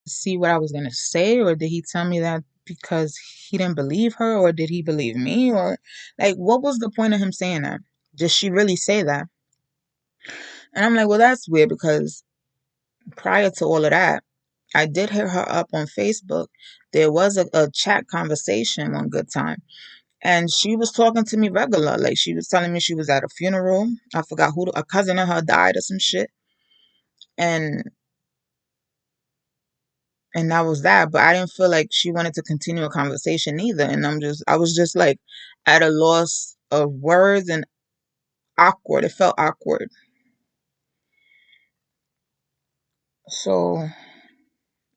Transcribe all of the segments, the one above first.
see what I was gonna say, or did he tell me that because he didn't believe her, or did he believe me, or like what was the point of him saying that? Did she really say that? And I'm like, well, that's weird because prior to all of that, I did hit her up on Facebook. There was a chat conversation one good time. And she was talking to me regular. Like she was telling me she was at a funeral. I forgot who, a cousin of her died or some shit. And and that was that. But I didn't feel like she wanted to continue a conversation either. And I was just like at a loss of words and awkward. It felt awkward. So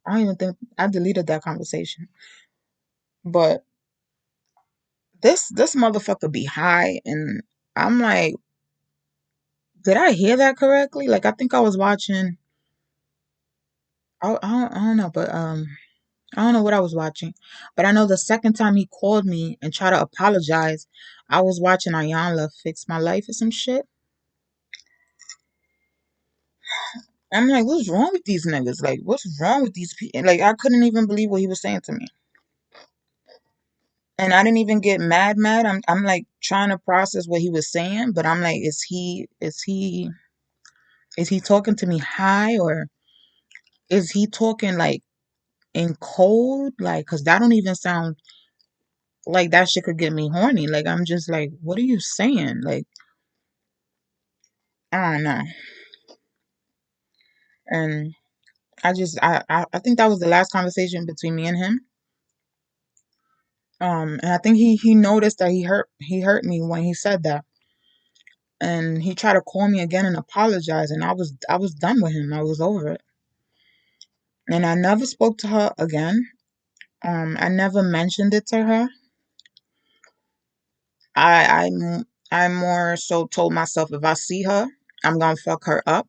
I don't even think I deleted that conversation. But this motherfucker be high, and I'm like, did I hear that correctly? Like I think I was watching. I don't know, but I don't know what I was watching, but I know the second time he called me and tried to apologize, I was watching Ayanla Fix My Life or some shit. I'm like, what's wrong with these niggas? Like, what's wrong with these people? Like, I couldn't even believe what he was saying to me. And I didn't even get mad. I'm like trying to process what he was saying, but I'm like, is he talking to me high, or is he talking like in code? Like, cause that don't even sound like that shit could get me horny. Like, I'm just like, what are you saying? Like, I don't know. And I think that was the last conversation between me and him. And I think he noticed that he hurt me when he said that. And he tried to call me again and apologize, and I was done with him. I was over it. And I never spoke to her again. I never mentioned it to her. I more so told myself if I see her, I'm gonna fuck her up.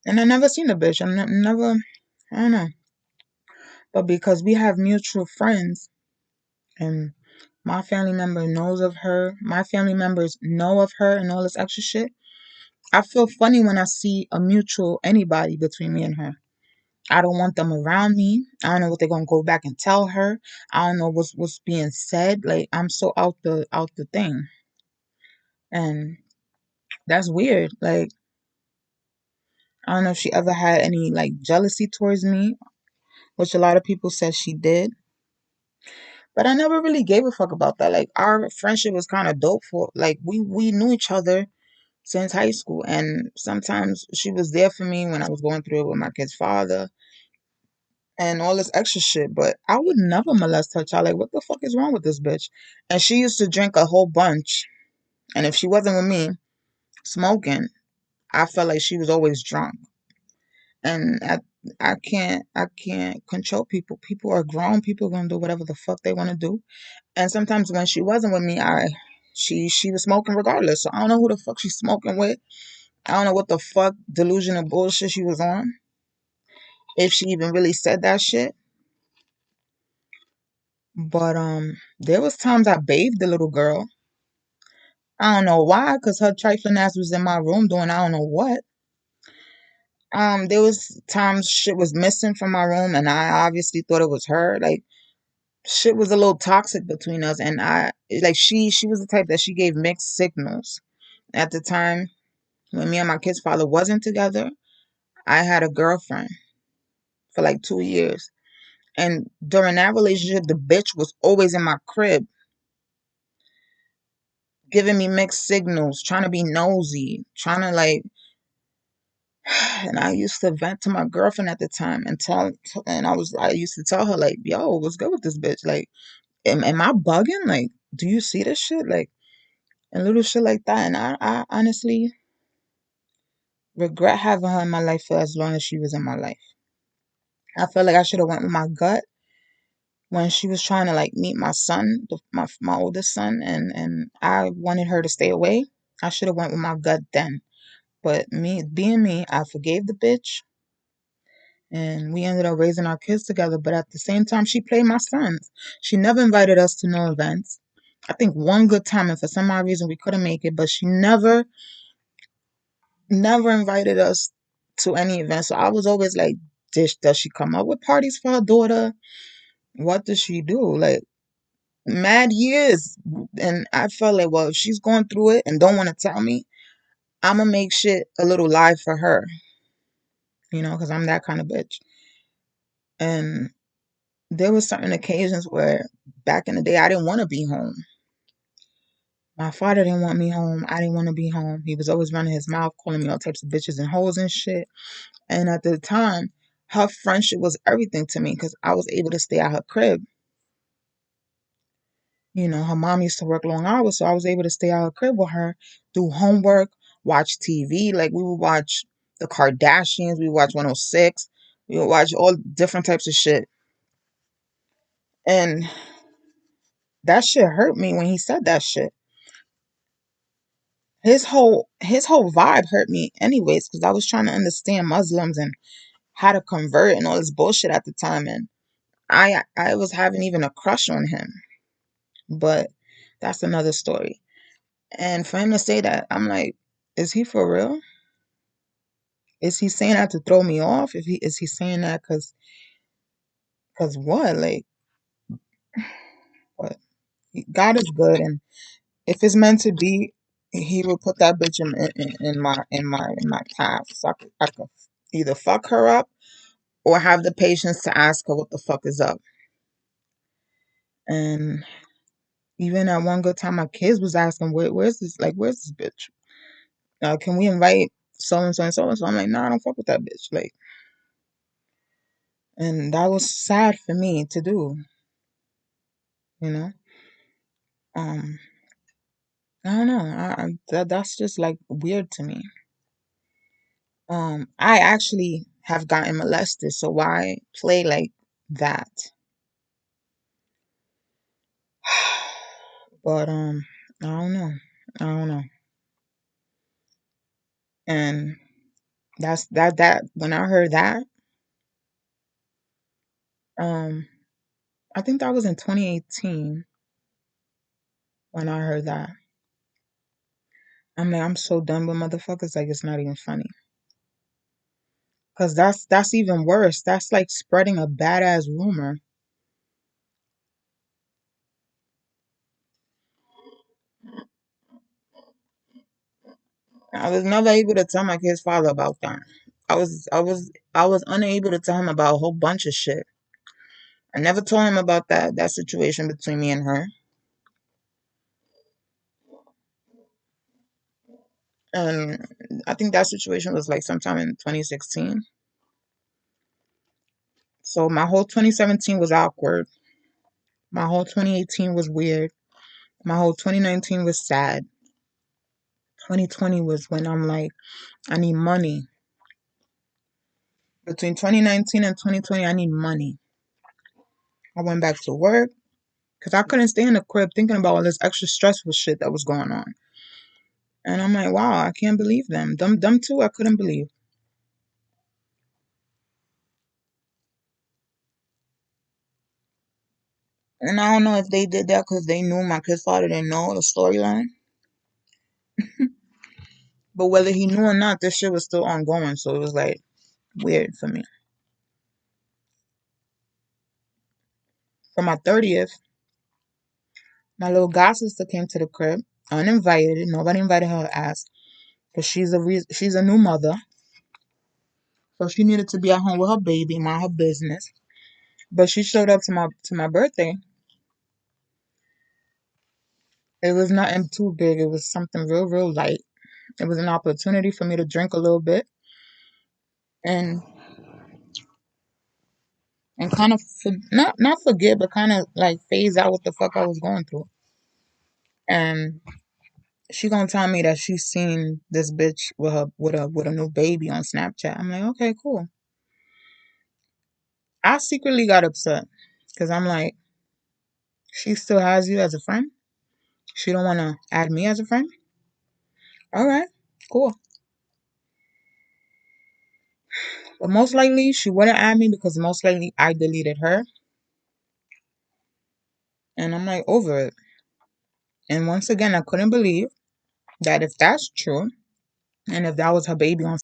And I never seen the bitch. Never, I don't know. But because we have mutual friends, and my family member knows of her, my family members know of her, and all this extra shit, I feel funny when I see a mutual anybody between me and her. I don't want them around me. I don't know what they're gonna go back and tell her. I don't know what's being said. Like I'm so out the thing. And that's weird. Like I don't know if she ever had any like jealousy towards me, which a lot of people said she did. But I never really gave a fuck about that. Like our friendship was kind of dope for like we knew each other since high school, and sometimes she was there for me when I was going through it with my kid's father and all this extra shit. But I would never molest her child. Like what the fuck is wrong with this bitch? And she used to drink a whole bunch, and if she wasn't with me smoking, I felt like she was always drunk. And I can't control people. People are grown. People are gonna do whatever the fuck they want to do. And sometimes when she wasn't with me, she was smoking regardless. So I don't know who the fuck she's smoking with. I don't know what the fuck delusional bullshit she was on. If she even really said that shit. But there was times I bathed the little girl. I don't know why, cause her trifling ass was in my room doing I don't know what. There was times shit was missing from my room, and I obviously thought it was her. Like shit was a little toxic between us, and I like she was the type that she gave mixed signals. At the time when me and my kid's father wasn't together, I had a girlfriend for like 2 years. And during that relationship, the bitch was always in my crib, giving me mixed signals, trying to be nosy, trying to like. And I used to vent to my girlfriend at the time and I used to tell her like, yo, what's good with this bitch? Like, am I bugging? Like, do you see this shit? Like, and little shit like that. And I honestly regret having her in my life for as long as she was in my life. I felt like I should have went with my gut when she was trying to like meet my son, my oldest son, and I wanted her to stay away. I should have went with my gut then. But me being me, I forgave the bitch, and we ended up raising our kids together. But at the same time, she played my sons. She never invited us to no events. I think one good time, and for some odd reason we couldn't make it, but she never invited us to any event. So I was always like Does she come up with parties for her daughter? What does she do? Like, mad years. And I felt like, well, if she's going through it and don't want to tell me, I'm gonna make shit a little live for her, because I'm that kind of bitch. And there were certain occasions where back in the day I didn't want to be home. My father didn't want me home. I didn't want to be home. He was always running his mouth, calling me all types of bitches and hoes and shit. And at the time, her friendship was everything to me because I was able to stay at her crib. Her mom used to work long hours, so I was able to stay at her crib with her, do homework, watch TV. Like, we would watch the Kardashians, we would watch 106, we would watch all different types of shit. And that shit hurt me when he said that shit. His whole vibe hurt me anyways, because I was trying to understand Muslims and how to convert and all this bullshit at the time, and I was having even a crush on him. But that's another story. And for him to say that, I'm like, is he for real? Is he saying that to throw me off? If he is he saying that cause what? Like, what? God is good, and if it's meant to be, he will put that bitch in my path, so I could either fuck her up or have the patience to ask her what the fuck is up. And even at one good time, my kids was asking, where's this bitch? Can we invite so and so and so and so? I'm like, nah, I don't fuck with that bitch. Like, and that was sad for me to do, you know. Um, I don't know. That's just like weird to me. I actually have gotten molested, so why play like that? But I don't know. I don't know. And that when I heard that, um, I think that was in 2018 when I heard that. I'm like, I'm so done with motherfuckers. Like, it's not even funny. Cause that's even worse. That's like spreading a badass rumor. I was never able to tell my kid's father about that. I was unable to tell him about a whole bunch of shit. I never told him about that situation between me and her. And I think that situation was like sometime in 2016. So my whole 2017 was awkward. My whole 2018 was weird. My whole 2019 was sad. 2020 was when I'm like, I need money. Between 2019 and 2020, I need money. I went back to work because I couldn't stay in the crib thinking about all this extra stressful shit that was going on. And I'm like, wow, I can't believe them. Them too, I couldn't believe. And I don't know if they did that because they knew my kid's father didn't know the storyline. But whether he knew or not, this shit was still ongoing. So it was like weird for me. For my 30th, my little god sister came to the crib, uninvited. Nobody invited her ass because she's a new mother, so she needed to be at home with her baby, mind her business. But she showed up to my birthday. It was nothing too big. It was something real, real light. It was an opportunity for me to drink a little bit and kind of not forget, but kind of like phase out what the fuck I was going through. And she gonna tell me that she seen this bitch with a new baby on Snapchat. I'm like, okay, cool. I secretly got upset because I'm like, she still has you as a friend. She don't want to add me as a friend. All right, cool. But most likely she wouldn't add me because most likely I deleted her, and I'm like over it. And once again, I couldn't believe that if that's true, and if that was her baby on